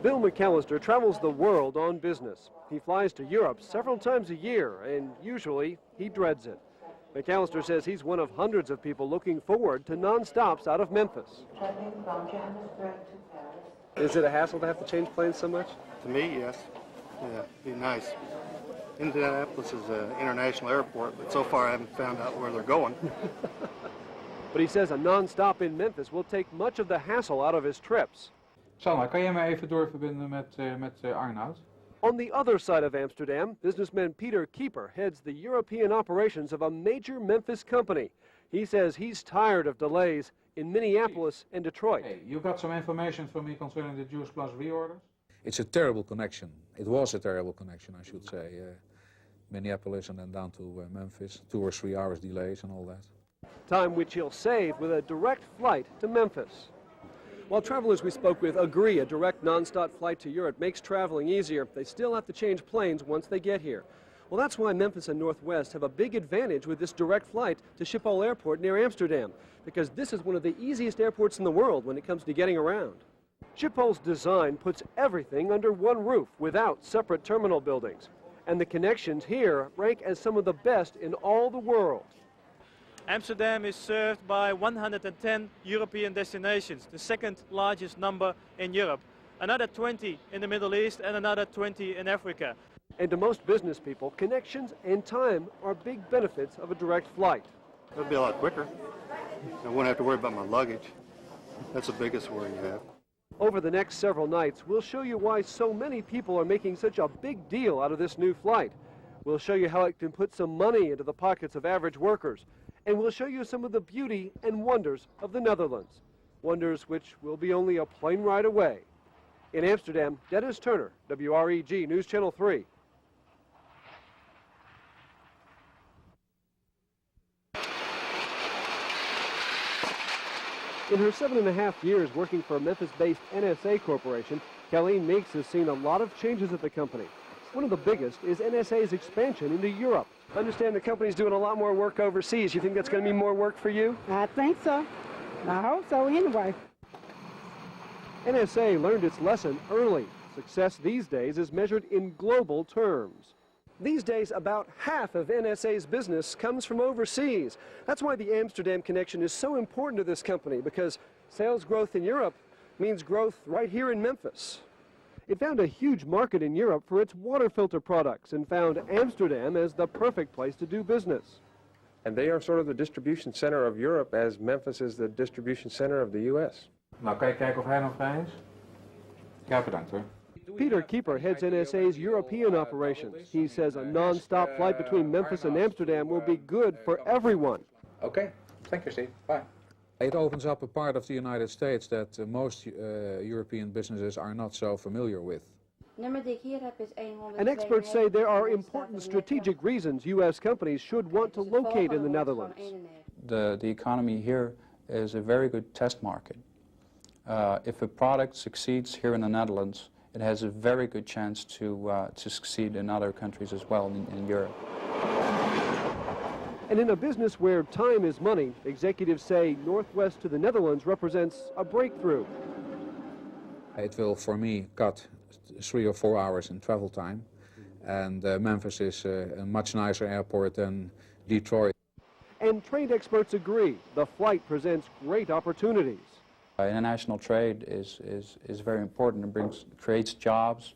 Bill McAllister travels the world on business. He flies to Europe several times a year, and usually he dreads it. McAllister says he's one of hundreds of people looking forward to non-stops out of Memphis. Is it a hassle to have to change planes so much? To me, yes. Yeah, it'd be nice. Indianapolis is an international airport, but so far I haven't found out where they're going. But he says a non-stop in Memphis will take much of the hassle out of his trips. Sanna, kan jij mij even doorverbinden met Arnoud? On the other side of Amsterdam, businessman Peter Keeper heads the European operations of a major Memphis company. He says he's tired of delays in Minneapolis and Detroit. Hey, you got some information for me concerning the Juice Plus reorders? It's a terrible connection. It was a terrible connection, I should say. Minneapolis and then down to Memphis, 2 or 3 hours delays and all that. Time which he'll save with a direct flight to Memphis. While travelers we spoke with agree a direct non-stop flight to Europe makes traveling easier, they still have to change planes once they get here. Well, that's why Memphis and Northwest have a big advantage with this direct flight to Schiphol Airport near Amsterdam, because this is one of the easiest airports in the world when it comes to getting around. Schiphol's design puts everything under one roof without separate terminal buildings, and the connections here rank as some of the best in all the world. Amsterdam is served by 110 European destinations, the second largest number in Europe. Another 20 in the Middle East and another 20 in Africa. And to most business people, connections and time are big benefits of a direct flight. It'll be a lot quicker. I won't have to worry about my luggage. That's the biggest worry you have. Over the next several nights, we'll show you why so many people are making such a big deal out of this new flight. We'll show you how it can put some money into the pockets of average workers. And we'll show you some of the beauty and wonders of the Netherlands. Wonders which will be only a plane ride away. In Amsterdam, Dennis Turner, WREG News Channel 3. In her 7.5 years working for a Memphis-based NSA corporation, Colleen Meeks has seen a lot of changes at the company. One of the biggest is NSA's expansion into Europe. I understand the company's doing a lot more work overseas. You think that's going to mean more work for you? I think so. I hope so anyway. NSA learned its lesson early. Success these days is measured in global terms. These days, about half of NSA's business comes from overseas. That's why the Amsterdam connection is so important to this company, because sales growth in Europe means growth right here in Memphis. It found a huge market in Europe for its water filter products and found Amsterdam as the perfect place to do business. And they are sort of the distribution center of Europe, as Memphis is the distribution center of the U.S. Nou, kan je kijken of hij nog vrij is? Ja, bedankt hoor. Peter Keeper heads NSA's European operations. He says a non-stop flight between Memphis and Amsterdam will be good for everyone. Okay, thank you, Steve. Bye. It opens up a part of the United States that most European businesses are not so familiar with. And experts say there are important strategic reasons U.S. companies should want to locate in the Netherlands. The economy here is a very good test market. If a product succeeds here in the Netherlands, it has a very good chance to succeed in other countries as well in Europe. And in a business where time is money, executives say Northwest to the Netherlands represents a breakthrough. It will, for me, cut 3 or 4 hours in travel time. And Memphis is a much nicer airport than Detroit. And trade experts agree the flight presents great opportunities. International trade is very important. It creates jobs,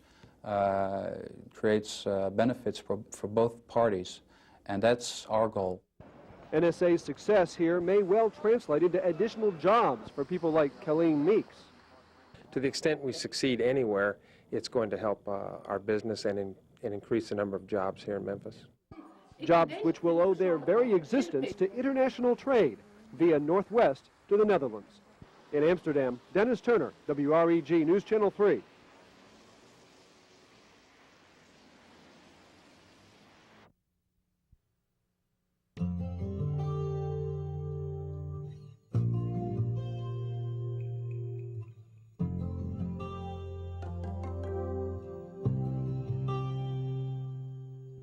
creates benefits for both parties, and that's our goal. NSA's success here may well translate into additional jobs for people like Colleen Meeks. To the extent we succeed anywhere, it's going to help our business and increase the number of jobs here in Memphis. Jobs which will owe their very existence to international trade via Northwest to the Netherlands. In Amsterdam, Dennis Turner, WREG News Channel 3.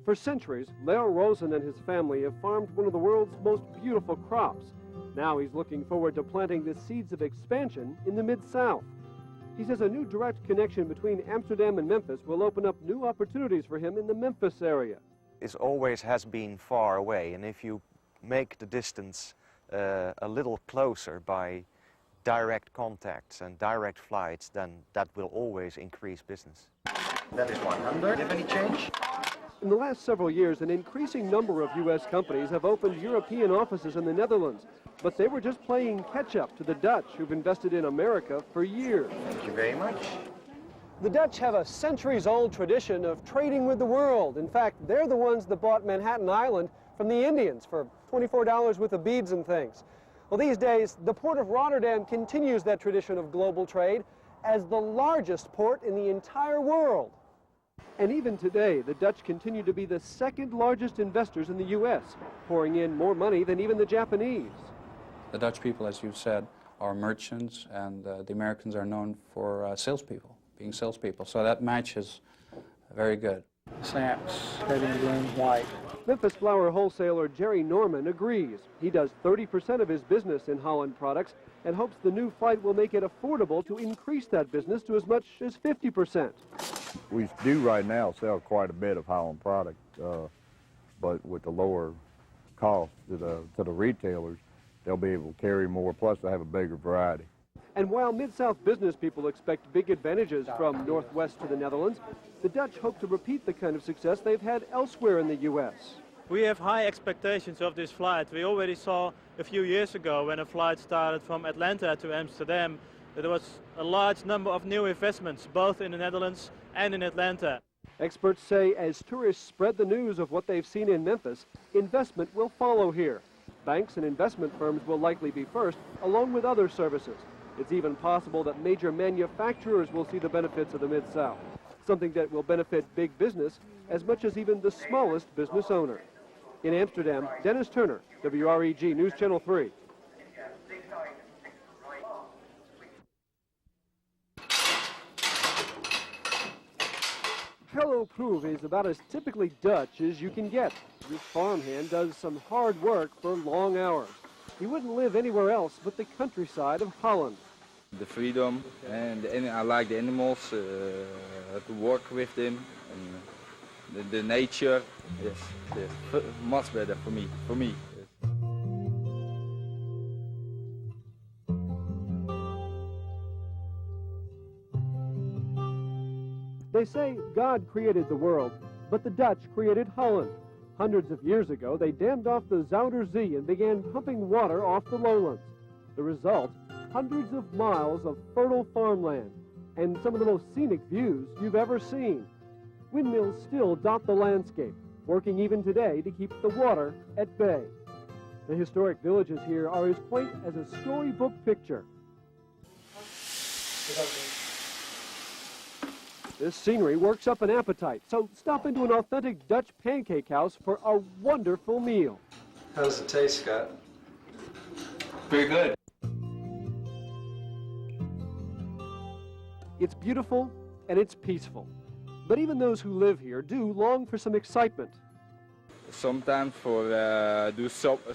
For centuries, Leo Rosen and his family have farmed one of the world's most beautiful crops. Now he's looking forward to planting the seeds of expansion in the Mid-South. He says a new direct connection between Amsterdam and Memphis will open up new opportunities for him in the Memphis area. It always has been far away, and if you make the distance a little closer by direct contacts and direct flights, then that will always increase business. That is 100. Do you have any change? In the last several years, an increasing number of U.S. companies have opened European offices in the Netherlands, but they were just playing catch-up to the Dutch, who've invested in America for years. Thank you very much. The Dutch have a centuries-old tradition of trading with the world. In fact, they're the ones that bought Manhattan Island from the Indians for $24 worth of beads and things. Well, these days, the port of Rotterdam continues that tradition of global trade as the largest port in the entire world. And even today, the Dutch continue to be the second largest investors in the U.S., pouring in more money than even the Japanese. The Dutch people, as you've said, are merchants, and the Americans are known for salespeople, being salespeople. So that match is very good. Snaps, red and green, white. Memphis flour wholesaler Jerry Norman agrees. He does 30% of his business in Holland products and hopes the new flight will make it affordable to increase that business to as much as 50%. We do right now sell quite a bit of Holland product, but with the lower cost to the retailers, they'll be able to carry more, plus they have a bigger variety. And while Mid-South business people expect big advantages from Northwest to the Netherlands, the Dutch hope to repeat the kind of success they've had elsewhere in the U.S. We have high expectations of this flight. We already saw a few years ago when a flight started from Atlanta to Amsterdam that there was a large number of new investments, both in the Netherlands and in Atlanta. Experts say as tourists spread the news of what they've seen in Memphis, investment will follow here. Banks and investment firms will likely be first, along with other services. It's even possible that major manufacturers will see the benefits of the Mid-South, something that will benefit big business as much as even the smallest business owner. In Amsterdam, Dennis Turner, WREG News Channel 3. Hello Proef is about as typically Dutch as you can get. This farmhand does some hard work for long hours. He wouldn't live anywhere else but the countryside of Holland. The freedom, and I like the animals, to work with them, and the nature, yes, much better for me. Yes. They say God created the world, but the Dutch created Holland. Hundreds of years ago, they dammed off the Zuider Zee and began pumping water off the lowlands. The result, hundreds of miles of fertile farmland and some of the most scenic views you've ever seen. Windmills still dot the landscape, working even today to keep the water at bay. The historic villages here are as quaint as a storybook picture. This scenery works up an appetite, so stop into an authentic Dutch pancake house for a wonderful meal. How does it taste, Scott? Very good. It's beautiful and it's peaceful. But even those who live here do long for some excitement. Sometimes for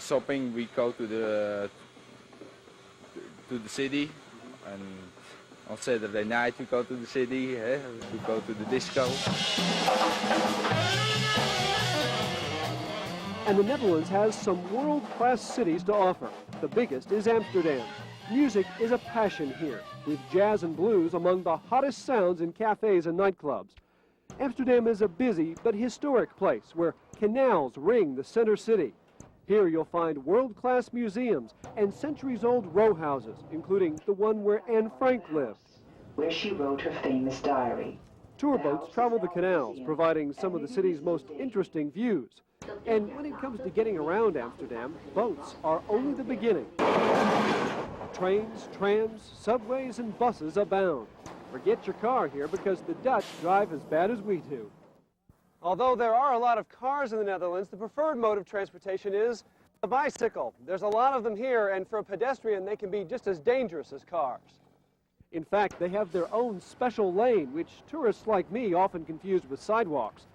shopping, we go to the city, and on Saturday night we go to the city, we go to the disco. And the Netherlands has some world-class cities to offer. The biggest is Amsterdam. Music is a passion here, with jazz and blues among the hottest sounds in cafes and nightclubs. Amsterdam is a busy but historic place where canals ring the center city. Here you'll find world-class museums and centuries-old row houses, including the one where Anne Frank lived, where she wrote her famous diary. Tour boats travel the canals, providing some of the city's most interesting views. And when it comes to getting around Amsterdam, boats are only the beginning. Trains, trams, subways, and buses abound. Forget your car here because the Dutch drive as bad as we do. Although there are a lot of cars in the Netherlands, the preferred mode of transportation is a bicycle. There's a lot of them here, and for a pedestrian, they can be just as dangerous as cars. In fact, they have their own special lane, which tourists like me often confuse with sidewalks.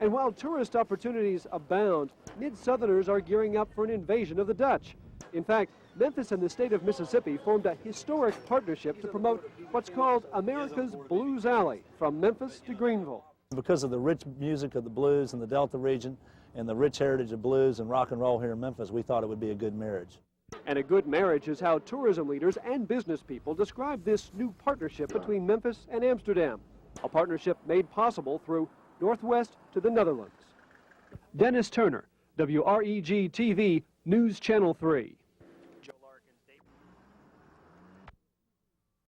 And while tourist opportunities abound, Mid-Southerners are gearing up for an invasion of the Dutch. In fact, Memphis and the state of Mississippi formed a historic partnership to promote what's called America's Blues Alley, from Memphis to Greenville. Because of the rich music of the blues in the Delta region and the rich heritage of blues and rock and roll here in Memphis, we thought it would be a good marriage. And a good marriage is how tourism leaders and business people describe this new partnership between Memphis and Amsterdam, a partnership made possible through Northwest to the Netherlands. Dennis Turner, WREG TV, News Channel 3.